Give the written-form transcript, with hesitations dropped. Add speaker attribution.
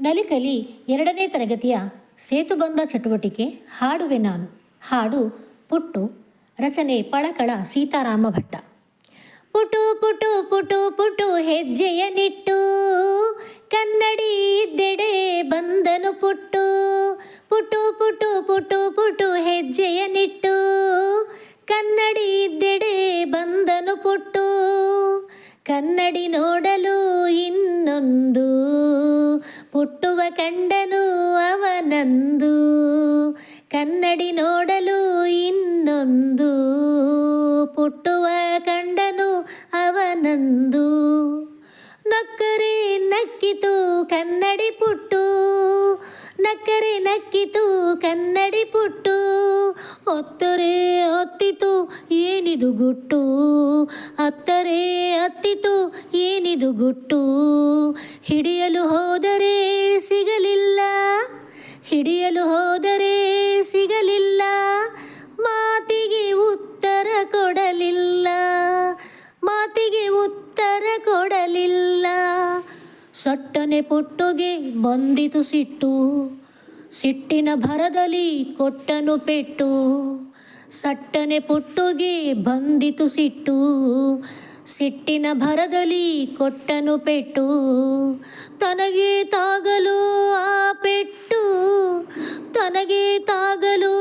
Speaker 1: ನಲಿಕಲಿ 2ನೇ ತರಗತಿಯ ಸೇತುಬಂಧ ಚಟುವಟಿಕೆ ಹಾಡುವೆ ನಾನು. ಹಾಡು ಪುಟ್ಟು. ರಚನೆ ಪಳಕಳ ಸೀತಾರಾಮ ಭಟ್ಟ. ಪುಟು ಪುಟು ಪುಟು ಪುಟು ಹೆಜ್ಜೆಯ ನಿಟ್ಟು, ಕನ್ನಡಿ ಇದ್ದೆಡೆ ಬಂದನು ಪುಟ್ಟು. ಪುಟು ಪುಟು ಪುಟು ಪುಟು ಹೆಜ್ಜೆಯ ನಿಟ್ಟು, ಕನ್ನಡಿ ಇದ್ದೆಡೆ ಬಂದನು ಪುಟ್ಟು. ಕನ್ನಡಿ ನೋಡಲು ಇನ್ನೊಂದು, ಪುಟ್ಟುವ ಕಂಡನು ಅವನಂದು. ಕನ್ನಡಿ ನೋಡಲು ಇನ್ನೊಂದು, ಪುಟ್ಟುವ ಕಂಡನು ಅವನಂದು. ನಕ್ಕರೆ ನಕ್ಕಿತು ಕನ್ನಡಿ ಪುಟ್ಟು, ನಕ್ಕರೆ ನಕ್ಕಿತು ಕನ್ನಡಿ ಪುಟ್ಟು. ಹೊತ್ತರೆ ಹೊತ್ತಿತು ಏನಿದು ಗುಟ್ಟು, ಹತ್ತರೆ ಹತ್ತಿತು ಏನಿದು ಗುಟ್ಟು. ಹಿಡಿಯಲು ಹೋದರೆ ಸಿಗಲಿಲ್ಲ, ಹಿಡಿಯಲು ಹೋದರೆ ಸಿಗಲಿಲ್ಲ. ಮಾತಿಗೆ ಉತ್ತರ ಕೊಡಲಿಲ್ಲ, ಮಾತಿಗೆ ಉತ್ತರ ಕೊಡಲಿಲ್ಲ. ಸಟ್ಟನೆ ಪುಟ್ಟುಗೆ ಬಂದಿತು ಸಿಟ್ಟು, ಸಿಟ್ಟಿನ ಭರದಲ್ಲಿ ಕೊಟ್ಟನು ಪೆಟ್ಟು. ಸಟ್ಟನೆ ಪುಟ್ಟುಗೆ ಬಂದಿತು ಸಿಟ್ಟು, ಸಿಟ್ಟಿನ ಭರದಲ್ಲಿ ಕೊಟ್ಟನು ಪೆಟ್ಟು. ತನಗೆ ತಾಗಲು ಆ ಪೆಟ್ಟು, ತನಗೆ ತಾಗಲು